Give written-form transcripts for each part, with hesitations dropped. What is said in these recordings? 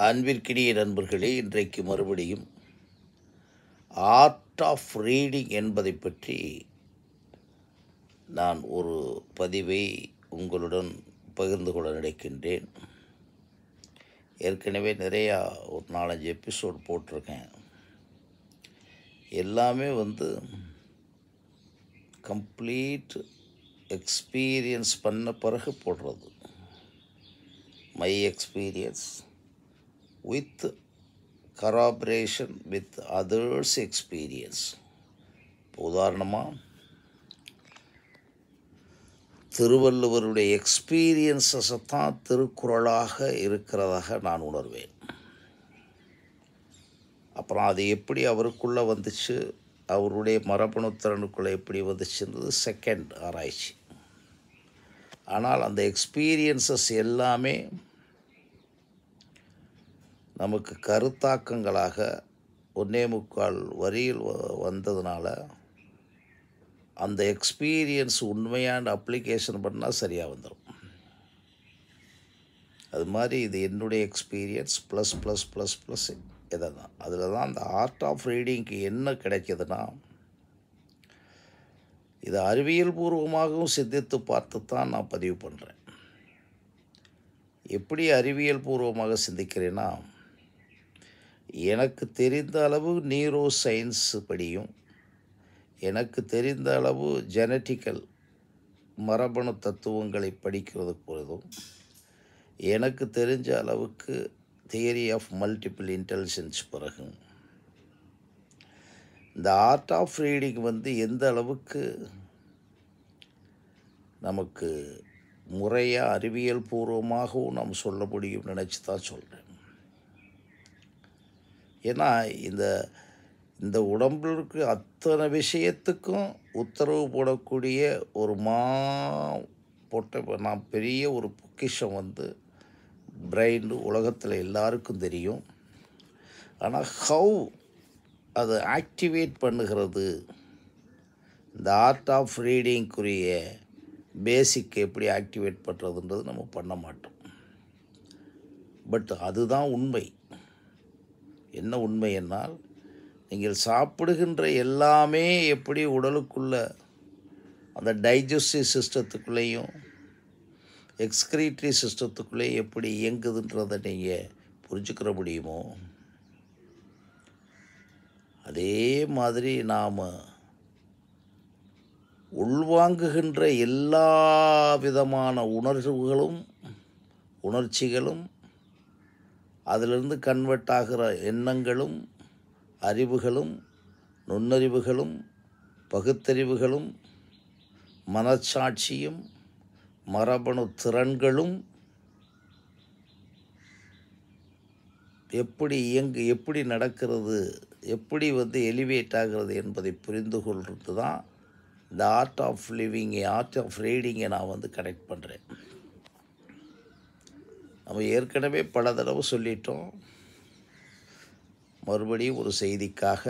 அன்பிற்கினிய நண்பர்களே, இன்றைக்கு மறுபடியும் ஆர்ட் ஆஃப் ரீடிங் என்பதை பற்றி நான் ஒரு பதிவை உங்களுடன் பகிர்ந்து கொள்ள நினைக்கின்றேன். ஏற்கனவே நிறையா ஒரு 4-5 எபிசோட் போட்டிருக்கேன். எல்லாமே கம்ப்ளீட் எக்ஸ்பீரியன்ஸ் பண்ண பிறகு போடுறது. My experience with corroboration with others' experience. உதாரணமாக திருவள்ளுவருடைய எக்ஸ்பீரியன்ஸஸை தான் திருக்குறளாக இருக்கிறதாக நான் உணர்வேன். அப்புறம் அது எப்படி அவருக்குள்ளே வந்துச்சு, அவருடைய மரபணு திறனுக்குள்ளே எப்படி வந்துச்சுன்றது செகண்ட் ஆராய்ச்சி. ஆனால் அந்த எக்ஸ்பீரியன்ஸஸ் எல்லாமே நமக்கு கருத்தாக்கங்களாக 1.25 வரியில் வந்ததுனால அந்த எக்ஸ்பீரியன்ஸ் உண்மையான அப்ளிகேஷன் பண்ணால் சரியாக வந்துடும். அது மாதிரி இது என்னுடைய experience plus plus plus plus இதை தான். அதில் தான் அந்த ஆர்ட் ஆஃப் ரீடிங்க்கு என்ன கிடைக்கிதுன்னா, இதை அறிவியல் பூர்வமாகவும் சிந்தித்து பார்த்து தான் நான் பதிவு பண்ணுறேன். எப்படி அறிவியல் பூர்வமாக சிந்திக்கிறேன்னா, எனக்கு தெரிந்த அளவு நியூரோ சயின்ஸ் படியும், எனக்கு தெரிந்த அளவு ஜெனட்டிக்கல் மரபணு தத்துவங்களை படிக்கிறது பொழுதும், எனக்கு தெரிஞ்ச அளவுக்கு தியரி ஆஃப் மல்டிபிள் இன்டெலிஜென்ஸ் பிறகும் இந்த ஆர்ட் ஆஃப் ரீடிங் எந்த அளவுக்கு நமக்கு முறையாக அறிவியல் பூர்வமாகவும் நாம் சொல்ல முடியும் நினச்சி தான் சொல்கிறேன். ஏன்னா இந்த உடம்புக்கு அத்தனை விஷயத்துக்கும் உத்தரவு போடக்கூடிய ஒரு நான் பெரிய ஒரு பொக்கிஷம் பிரெயின் உலகத்தில் எல்லாருக்கும் தெரியும். ஆனால் ஹவு அதை ஆக்டிவேட் பண்ணுகிறது, இந்த ஆர்ட் ஆஃப் ரீடிங்குரிய பேசிக் எப்படி ஆக்டிவேட் பண்ணுறதுன்றது நம்ம பண்ண மாட்டோம். பட் அதுதான் உண்மை. என்ன உண்மை என்னால், நீங்கள் சாப்பிடுகின்ற எல்லாமே எப்படி உடலுக்குள்ள அந்த டைஜஸ்டிவ் சிஸ்டத்துக்குள்ளேயும் எக்ஸ்கிரீட்டரி சிஸ்டத்துக்குள்ளேயும் எப்படி இயங்குதுன்றதை நீங்கள் புரிஞ்சுக்கிற முடியுமோ, அதே மாதிரி நாம் உள்வாங்குகின்ற எல்லா விதமான உணர்ச்சிகளும் அதிலிருந்து கன்வெர்ட் ஆகிற எண்ணங்களும் அறிவுகளும் நுண்ணறிவுகளும் பகுத்தறிவுகளும் மனச்சாட்சியும் மரபணு திறன்களும் எப்படி நடக்கிறது, எப்படி எலிவேட் ஆகிறது என்பதை புரிந்து கொள்வது தான் இந்த ஆர்ட் ஆஃப் லிவிங்கை, ஆர்ட் ஆஃப் ரீடிங்கை நான் கனெக்ட் பண்ணுறேன். நம்ம ஏற்கனவே பல தடவை சொல்லிட்டோம். மறுபடியும் ஒரு செய்திக்காக,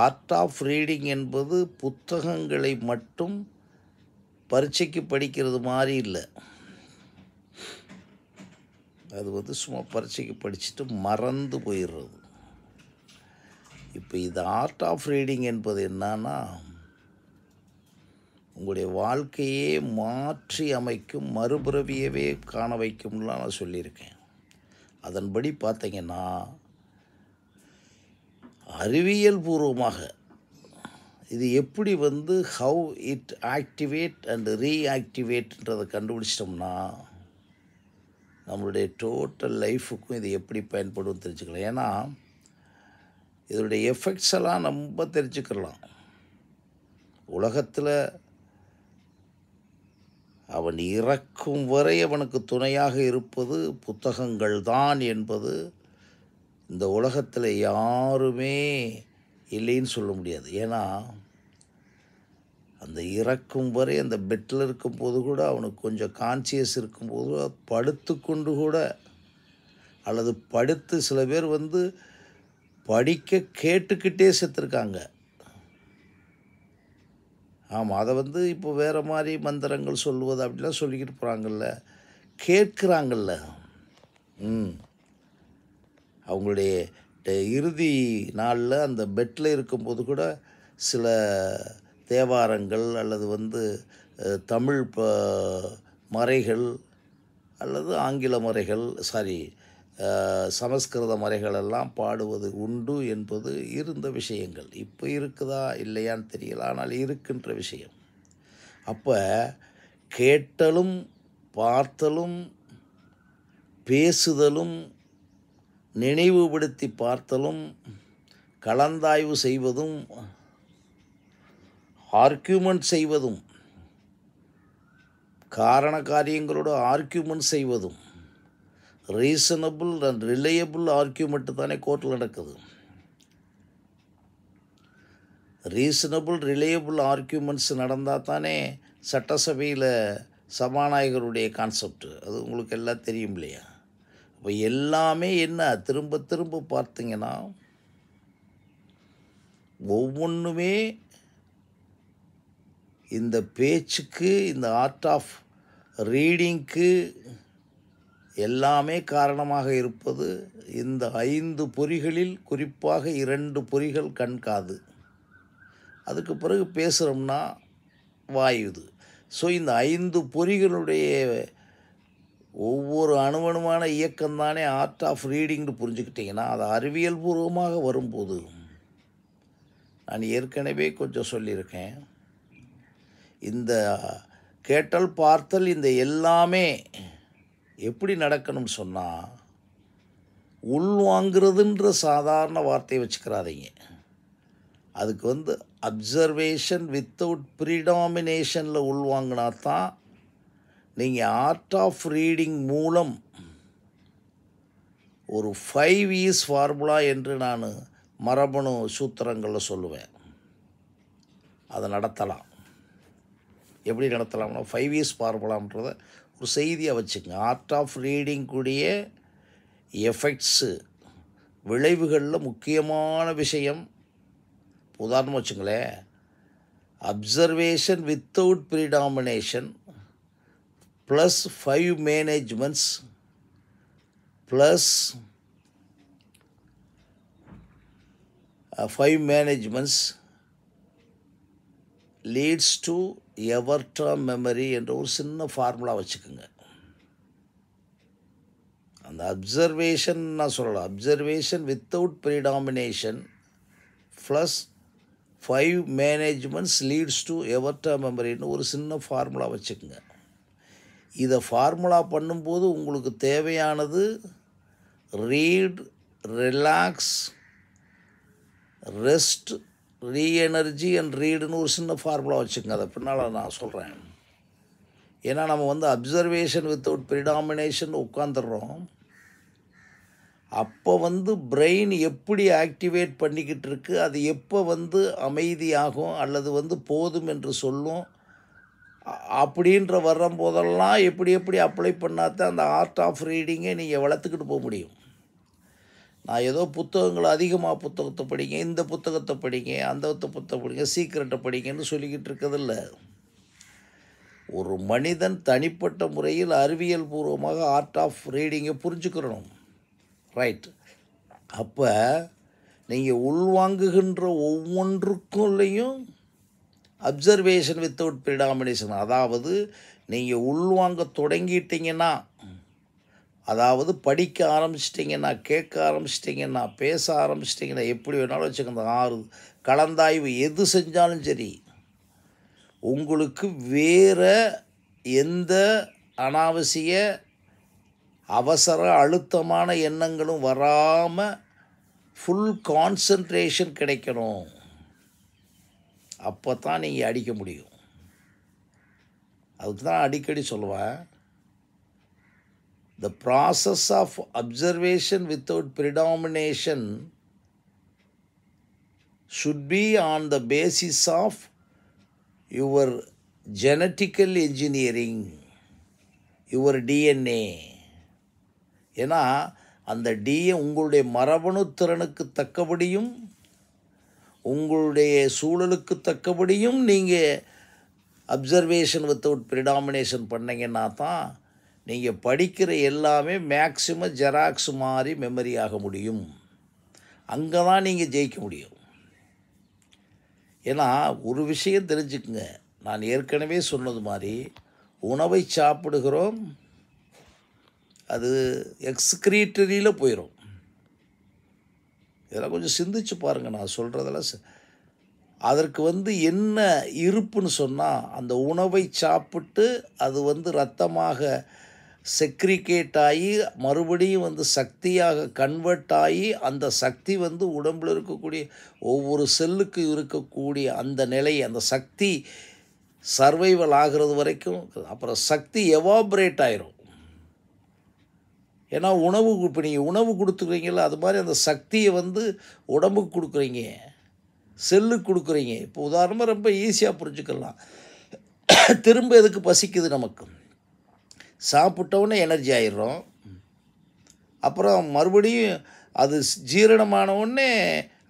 ஆர்ட் ஆஃப் ரீடிங் என்பது புத்தகங்களை மட்டும் பரீட்சைக்கு படிக்கிறது மாதிரி இல்லை. அது சும்மா பரீட்சைக்கு படிச்சுட்டு மறந்து போயிடுறது. இப்போ இது ஆர்ட் ஆஃப் ரீடிங் என்பது என்னன்னா, உங்களுடைய வாழ்க்கையே மாற்றி அமைக்கும், மறுபிறவியவே காண வைக்கும்லாம் நான் சொல்லியிருக்கேன். அதன்படி பார்த்தீங்கன்னா, அறிவியல் பூர்வமாக இது எப்படி ஹவு இட் ஆக்டிவேட் அண்ட் ரீஆக்டிவேட்ன்றதை கண்டுபிடிச்சிட்டோம்னா, நம்மளுடைய டோட்டல் லைஃபுக்கும் இது எப்படி பயன்படும் தெரிஞ்சுக்கலாம். ஏன்னா இதனுடைய எஃபெக்ட்ஸ் எல்லாம் நம்ம தெரிஞ்சுக்கலாம். உலகத்தில் அவன் இறக்கும் வரை அவனுக்கு துணையாக இருப்பது புத்தகங்கள் தான் என்பது இந்த உலகத்தில் யாருமே இல்லைன்னு சொல்ல முடியாது. ஏன்னா அந்த இறக்கும் வரை அந்த பெட்டில் இருக்கும்போது கூட, அவனுக்கு கொஞ்சம் கான்சியஸ் இருக்கும்போது படுத்து கொண்டு கூட, அல்லது படுத்து சில பேர் படிக்க கேட்டுக்கிட்டே செத்துருக்காங்க. ஆமாம், அதை இப்போ வேறு மாதிரி மந்திரங்கள் சொல்லுவது அப்படிலாம் சொல்லிக்கிட்டு போகிறாங்கல்ல, கேட்குறாங்கல்ல. அவங்களுடைய இறுதி நாளில் அந்த பெட்டில் இருக்கும்போது கூட சில தேவாரங்கள் அல்லது தமிழ் மறைகள் அல்லது ஆங்கில மறைகள் சமஸ்கிருத மறைகளெல்லாம் பாடுவது உண்டு என்பது இருந்த விஷயங்கள். இப்போ இருக்குதா இல்லையான்னு தெரியல, ஆனால் இருக்கின்ற விஷயம். அப்போ கேட்டலும் பார்த்தலும் பேசுதலும் நினைவுபடுத்தி பார்த்தலும் கலந்தாய்வு செய்வதும் ஆர்கியூமெண்ட் செய்வதும் காரண காரியங்களோட ஆர்கியூமெண்ட் செய்வதும் ரீசனபிள் அண்ட் ரிலையபிள் ஆர்கியூமெண்ட்டு தானே கோர்ட்டில் நடக்குது. ரீசனபிள் ரிலையபிள் ஆர்கியூமெண்ட்ஸ் நடந்தால் தானே சட்டசபையில் சபாநாயகருடைய கான்செப்ட். அது உங்களுக்கு எல்லாம் தெரியும் இல்லையா? இப்போ எல்லாமே என்ன திரும்ப திரும்ப பார்த்தீங்கன்னா ஒவ்வொன்றுமே இந்த பேச்சுக்கு, இந்த ஆர்ட் ஆஃப் ரீடிங்க்கு எல்லாமே காரணமாக இருப்பது இந்த 5 பொறிகளில் குறிப்பாக 2 பொறிகள் கண், காது. அதுக்கு பிறகு பேசுகிறோம்னா வாயுது. ஸோ இந்த 5 பொறிகளுடைய ஒவ்வொரு அணுவணுமான இயக்கம்தானே ஆர்ட் ஆஃப் ரீடிங்னு புரிஞ்சுக்கிட்டிங்கன்னா அது அறிவியல் பூர்வமாக வரும்போது, நான் ஏற்கனவே கொஞ்சம் சொல்லியிருக்கேன், இந்த கேட்டல் பார்த்தல் இந்த எல்லாமே எப்படி நடக்கணும்னு சொன்னால், உள்வாங்கிறதுன்ற சாதாரண வார்த்தையை வச்சுக்கிறாதீங்க. அதுக்கு அப்சர்வேஷன் வித்தவுட் ப்ரீடாமினேஷனில் உள்வாங்கினா தான் நீங்கள் ஆர்ட் ஆஃப் ரீடிங் மூலம் ஒரு 5 E's ஃபார்முலா என்று நான் மரபணு சூத்திரங்களில் சொல்லுவேன். அதை நடத்தலாம். எப்படி நடத்தலாம்னா 5 E's ஃபார்முலான்றதை ஒரு செய்தியாக வச்சுக்கோங்க. ஆர்ட் ஆஃப் ரீடிங் கூடிய எஃபெக்ட்ஸு, விளைவுகளில் முக்கியமான விஷயம், உதாரணம் வச்சுங்களேன், observation without predomination plus 5 managements plus 5 managements leads to ever term memory என்ற ஒரு சின்ன ஃபார்முலா வச்சுக்கோங்க. அந்த அப்சர்வேஷன் நான் சொல்லலாம், observation without predomination plus 5 managements leads to ever term மெமரின்னு ஒரு சின்ன ஃபார்முலா வச்சுக்கோங்க. இதை ஃபார்முலா பண்ணும்போது உங்களுக்கு தேவையானது read, relax, rest, reenergy and ரீடுன்னு ஒரு சின்ன ஃபார்முலா வச்சுக்கோங்க. அதை பின்னால் நான் சொல்கிறேன். ஏன்னா நம்ம அப்சர்வேஷன் வித்தவுட் ப்ரிடாமினேஷன் உட்காந்துடுறோம். அப்போ பிரெயின் எப்படி ஆக்டிவேட் பண்ணிக்கிட்டு இருக்கு, அது எப்போ அமைதியாகும் அல்லது போதும் என்று சொல்லும் அப்படின்ற வரும்போதெல்லாம் எப்படி அப்ளை பண்ணாதான் அந்த ஆர்ட் ஆஃப் ரீடிங்கை நீங்கள் வளர்த்துக்கிட்டு போக முடியும். நான் ஏதோ அதிகமாக புத்தகத்தை படிங்க, இந்த புத்தகத்தை படிங்க, அந்த புத்தகம் படிங்க, சீக்கிரட்டை படிங்கன்னு சொல்லிக்கிட்டு இருக்கிறதில்ல. ஒரு மனிதன் தனிப்பட்ட முறையில் அறிவியல் பூர்வமாக ஆர்ட் ஆஃப் ரீடிங்கை புரிஞ்சுக்கிறணும். ரைட். அப்போ நீங்கள் உள்வாங்குகின்ற ஒவ்வொன்றுக்குள்ளேயும் அப்சர்வேஷன் வித்தவுட் ப்ரிடாமினேஷன், அதாவது நீங்கள் உள்வாங்க தொடங்கிட்டீங்கன்னா, அதாவது படிக்க ஆரம்பிச்சிட்டிங்கன்னா, கேட்க ஆரம்பிச்சிட்டிங்கன்னா, பேச ஆரம்பிச்சிட்டிங்கன்னா, எப்படி வேணாலும் வச்சுக்கோங்க. 6 கலந்தாய்வு எது செஞ்சாலும் சரி, உங்களுக்கு வேறு எந்த அனாவசிய அவசர அழுத்தமான எண்ணங்களும் வராமல் ஃபுல் கான்சன்ட்ரேஷன் கிடைக்கணும். அப்போ தான் நீங்கள் அடிக்க முடியும். அதுக்கு தான் அடிக்கடி சொல்லுவேன், the process of observation without predomination should be on the basis of your genetical engineering, your DNA. ஏன்னா அந்த உங்களுடைய மரபணு திறனுக்கு தக்கபடியும் உங்களுடைய சூழலுக்கு தக்கபடியும் நீங்கள் அப்சர்வேஷன் வித்தவுட் ப்ரிடாமினேஷன் பண்ணிங்கன்னா தான் நீங்கள் படிக்கிற எல்லாமே மேக்சிமம் ஜெராக்ஸ் மாதிரி மெமரி ஆக முடியும். அங்கே தான் நீங்கள் ஜெயிக்க முடியும். ஏன்னா ஒரு விஷயம் தெரிஞ்சுக்குங்க, நான் ஏற்கனவே சொன்னது மாதிரி உணவை சாப்பிடுகிறோம், அது எக்ஸ்கிரீட்டரியில் போயிடும். இதெல்லாம் கொஞ்சம் சிந்திச்சு பாருங்கள். நான் சொல்கிறதெல்லாம் அதற்கு என்ன இருப்புன்னு சொன்னால், அந்த உணவை சாப்பிட்டு அது இரத்தமாக செக்ரிகேட் ஆகி மறுபடியும் சக்தியாக கன்வெர்ட் ஆகி அந்த சக்தி உடம்பில் இருக்கக்கூடிய ஒவ்வொரு செல்லுக்கு இருக்கக்கூடிய அந்த நிலை, அந்த சக்தி சர்வைவல் ஆகிறது வரைக்கும். அப்புறம் சக்தி எவாப்ரேட் ஆயிரும். ஏன்னா உணவு, இப்போ நீங்கள் உணவு கொடுத்துக்கிறீங்களா, அது மாதிரி அந்த சக்தியை உடம்புக்கு கொடுக்குறீங்க, செல்லுக்கு கொடுக்குறீங்க. இப்போ உதாரணமாக ரொம்ப ஈஸியாக புரிஞ்சுக்கலாம். திரும்ப எதுக்கு பசிக்குது நமக்கு? சாப்பிட்டோன்னே எனர்ஜி ஆயிடுறோம். அப்புறம் மறுபடியும் அது ஜீரணமான உடனே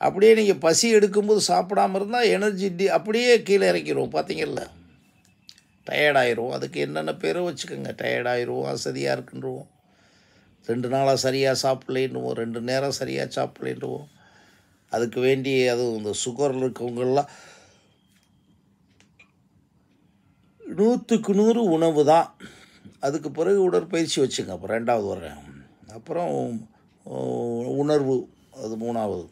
அப்படியே நீங்கள் பசி எடுக்கும்போது சாப்பிடாமல் இருந்தால் எனர்ஜி அப்படியே கீழே இறக்கிடுவோம். பார்த்தீங்கல்ல, டயர்டாயிரும். அதுக்கு என்னென்ன பேரோ வச்சுக்கோங்க. டயர்டாயிடுவோம், அசதியாக இருக்குன்றுவோம், 2 நாளாக சரியாக சாப்பிட்லேன்னுவோம், 2 நேரம் சரியாக சாப்பிட்லேன்னுவோம். அதுக்கு வேண்டி அதுவும் இந்த சுகரில் இருக்கவங்கெல்லாம் 100க்கு 100 உணவு தான். அதுக்கு பிறகு உடற்பயிற்சி வச்சுங்க. அப்புறம் 2வது வர்றேன். அப்புறம் உணர்வு, அது 3வது.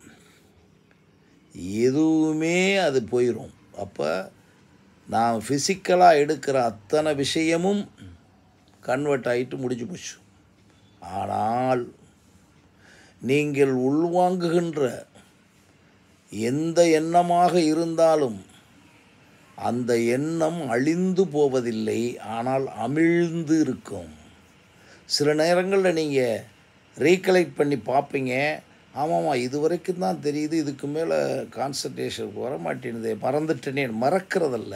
எதுவுமே அது போயிடும். அப்போ நான் ஃபிசிக்கலாக எடுக்கிற அத்தனை விஷயமும் கன்வெர்ட் ஆகிட்டு முடிஞ்சு போச்சு. ஆனால் நீங்கள் உள்வாங்குகின்ற எந்த எண்ணமாக இருந்தாலும் அந்த எண்ணம் அழிந்து போவதில்லை, ஆனால் அமிழ்ந்து இருக்கும். சில நேரங்களில் நீங்கள் ரீகலெக்ட் பண்ணி பார்ப்பீங்க, ஆமாம்மா இது வரைக்கும் தான் தெரியுது, இதுக்கு மேலே கான்சன்ட்ரேஷன் வர மாட்டேங்குது, மறந்துட்டேனே. மறக்கிறதல்ல,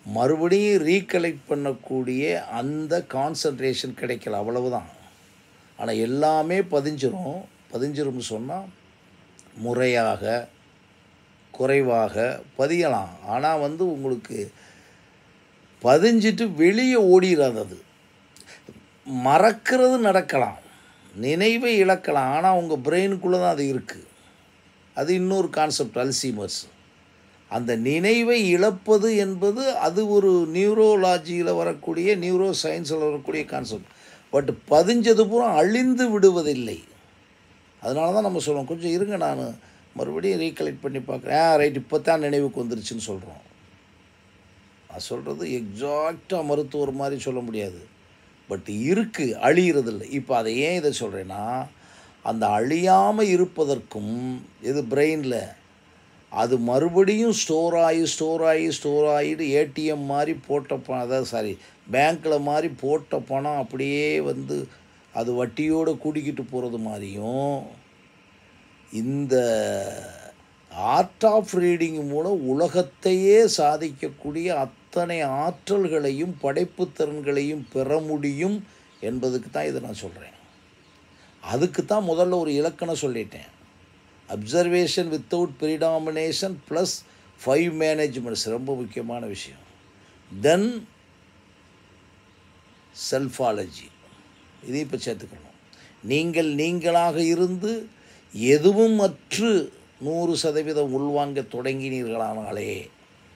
மறுபடியும் ரீகலெக்ட் பண்ணக்கூடிய அந்த கான்சன்ட்ரேஷன் கிடைக்கல, அவ்வளவுதான். ஆனால் எல்லாமே பதிஞ்சிரும்னு சொன்னால் முறையாக குறைவாக பதியலாம். ஆனால் உங்களுக்கு பதிஞ்சிட்டு வெளியே ஓடிடாது. அது மறக்கிறது நடக்கலாம், நினைவை இழக்கலாம், ஆனால் உங்கள் பிரெயினுக்குள்ளே தான் அது இருக்குது. அது இன்னொரு கான்செப்ட், அல்சீமர்ஸ். அந்த நினைவை இழப்பது என்பது அது ஒரு நியூரோலாஜியில் வரக்கூடிய, நியூரோ சயின்ஸில் வரக்கூடிய கான்செப்ட். பட் பதிஞ்சது பூரா அழிந்து விடுவதில்லை. அதனால தான் நம்ம சொல்கிறோம், கொஞ்சம் இருங்க, நான் மறுபடியும் ரீகலெக்ட் பண்ணி பார்க்குறேன், ரைட் இப்போ தான் நினைவுக்கு வந்துருச்சுன்னு சொல்கிறோம். நான் சொல்கிறது எக்ஸாக்டாக மருத்துவர் மாதிரி சொல்ல முடியாது, பட் இருக்குது, அழிகிறதில்லை. இப்போ அதை ஏன் இதை சொல்கிறேன்னா, அந்த அழியாமல் இருப்பதற்கும் இது பிரெயினில் அது மறுபடியும் ஸ்டோர் ஆகிட்டு ஏடிஎம் மாதிரி போட்ட பணம், அதாவது பேங்க்கில் மாதிரி போட்ட பணம் அப்படியே அது வட்டியோடு கூடிக்கிட்டு போகிறது மாதிரியும், இந்த ஆர்ட் ஆஃப் ரீடிங் மூலம் உலகத்தையே சாதிக்கக்கூடிய அத்தனை ஆற்றல்களையும் படைப்புத்திறன்களையும் பெற முடியும் என்பதுக்கு தான் இதை நான் சொல்கிறேன். அதுக்கு தான் முதல்ல ஒரு இலக்கணம் சொல்லிட்டேன். அப்சர்வேஷன் வித்தவுட் ப்ரிடாமினேஷன் ப்ளஸ் 5 மேனேஜ்மெண்ட்ஸ் ரொம்ப முக்கியமான விஷயம். தென் செல்ஃபாலஜி, இதை இப்போ சேர்த்துக்கணும். நீங்களாக இருந்து எதுவும் மற்று 100% உள்வாங்க தொடங்கினீர்களானாலே,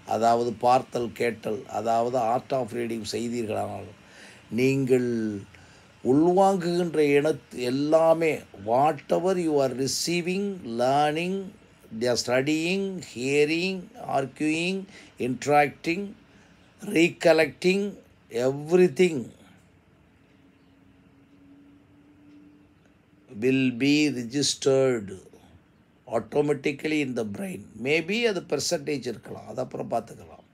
அதாவது பார்த்தல் கேட்டல், அதாவது ஆர்ட் ஆஃப் ரீடிங் செய்தீர்களானாலும், நீங்கள் உள்வாங்குகின்ற எல்லாமே what ever you are receiving, learning, they are studying, hearing, arguing, interacting, recollecting, everything will be registered automatically in the brain. Maybe அது பெர்சன்டேஜ் இருக்கலாம், அது அப்புறம் பார்த்துக்கலாம்.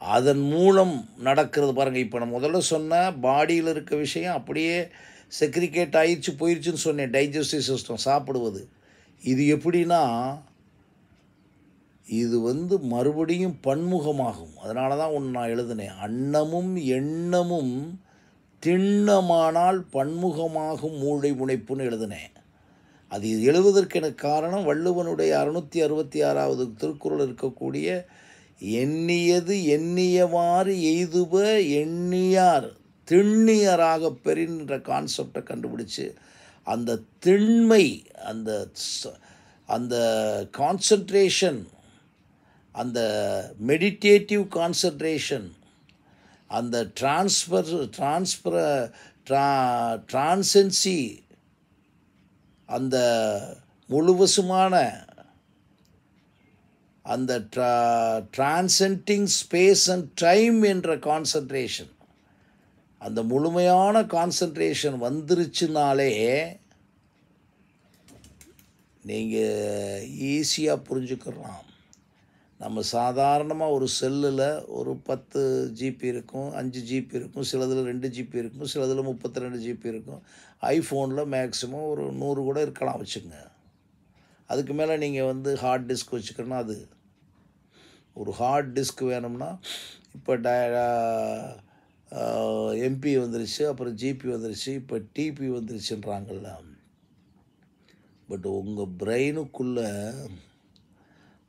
அதன் மூலம் நடக்கிறது பாருங்கள். இப்போ நான் முதல்ல சொன்ன பாடியில் இருக்க விஷயம் அப்படியே செக்ரிகேட் ஆயிடுச்சு போயிடுச்சுன்னு சொன்னேன். டைஜஸ்டிவ் சிஸ்டம், சாப்பிடுவது. இது எப்படின்னா, இது மறுபடியும் பன்முகமாகும். அதனால தான் ஒன்று நான் எழுதினேன், அன்னமும் எண்ணமும் திண்ணமானால் பன்முகமாகும் மூளை முனைப்புன்னு எழுதினேன். அது எழுதுவதற்கு எனக்கு காரணம், வள்ளுவனுடைய 666வது திருக்குறள் இருக்கக்கூடிய எண்ணியது எண்ணியவாறு எய்துப எண்ணியார் திண்ணியராக பெறின்ற கான்செப்டை கண்டுபிடிச்சு அந்த திண்மை, அந்த அந்த கான்சன்ட்ரேஷன், அந்த மெடிடேட்டிவ் கான்சன்ட்ரேஷன், அந்த டிரான்சென்சி, அந்த முழுவசுமான அந்த டிரான்சென்டிங் ஸ்பேஸ் அண்ட் டைம் என்ற கான்சன்ட்ரேஷன், அந்த முழுமையான கான்சன்ட்ரேஷன் வந்துருச்சுனாலே நீங்கள் ஈஸியாக புரிஞ்சுக்கலாம். நம்ம சாதாரணமாக ஒரு செல்லில் ஒரு 10 ஜிபி இருக்கும், 5 ஜிபி இருக்கும், சிலதில் 2 ஜிபி இருக்கும், சிலதில் 32 ஜிபி இருக்கும். ஐஃபோனில் மேக்ஸிமம் ஒரு 100 கூட இருக்கலாம் வச்சுக்கோங்க. அதுக்கு மேலே நீங்கள் ஹார்ட் டிஸ்க் வச்சுக்கணும்னா அது ஒரு ஹார்ட் டிஸ்க் வேணும்னா இப்போ எம்பி வந்துருச்சு, அப்புறம் ஜிபி வந்துருச்சு, இப்போ டிபி வந்துருச்சுன்றாங்கல்ல. பட் உங்கள் பிரெயினுக்குள்ளே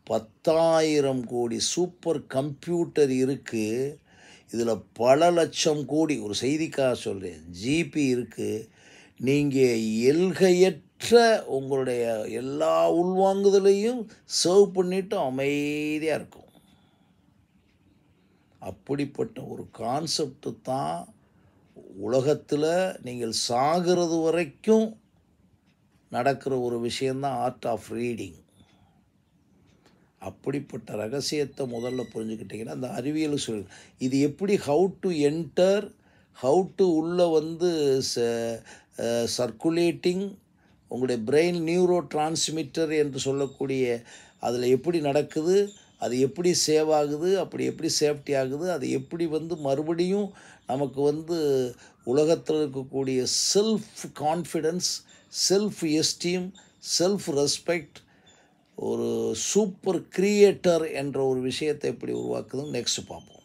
10,000 கோடி சூப்பர் கம்ப்யூட்டர் இருக்குது. இதில் பல லட்சம் கோடி, ஒரு செய்திக்காக சொல்கிறேன், ஜிபி இருக்குது. நீங்கள் எல்கையற்ற உங்களுடைய எல்லா உள்வாங்குதலையும் சர்வ் பண்ணிவிட்டு அமைதியாக இருக்கும். அப்படிப்பட்ட ஒரு கான்செப்டு தான் உலகத்தில் நீங்கள் சாகிறது வரைக்கும் நடக்கிற ஒரு விஷயந்தான் ஆர்ட் ஆஃப் ரீடிங். அப்படிப்பட்ட ரகசியத்தை முதல்ல புரிஞ்சுக்கிட்டிங்கன்னா அந்த அறிவியல் இது எப்படி how to enter, how to உள்ளே சர்க்குலேட்டிங் உங்களுடைய பிரெயின் நியூரோ டிரான்ஸ்மிட்டர் என்று சொல்லக்கூடிய அதில் எப்படி நடக்குது, அது எப்படி சேவ் ஆகுது, அப்படி எப்படி சேஃப்டி ஆகுது, அது எப்படி மறுபடியும் நமக்கு உலகத்தில் இருக்கக்கூடிய self confidence, self esteem, self respect, ஒரு சூப்பர் கிரியேட்டர் என்ற ஒரு விஷயத்தை எப்படி உருவாக்குதுன்னு நெக்ஸ்ட் பார்ப்போம்.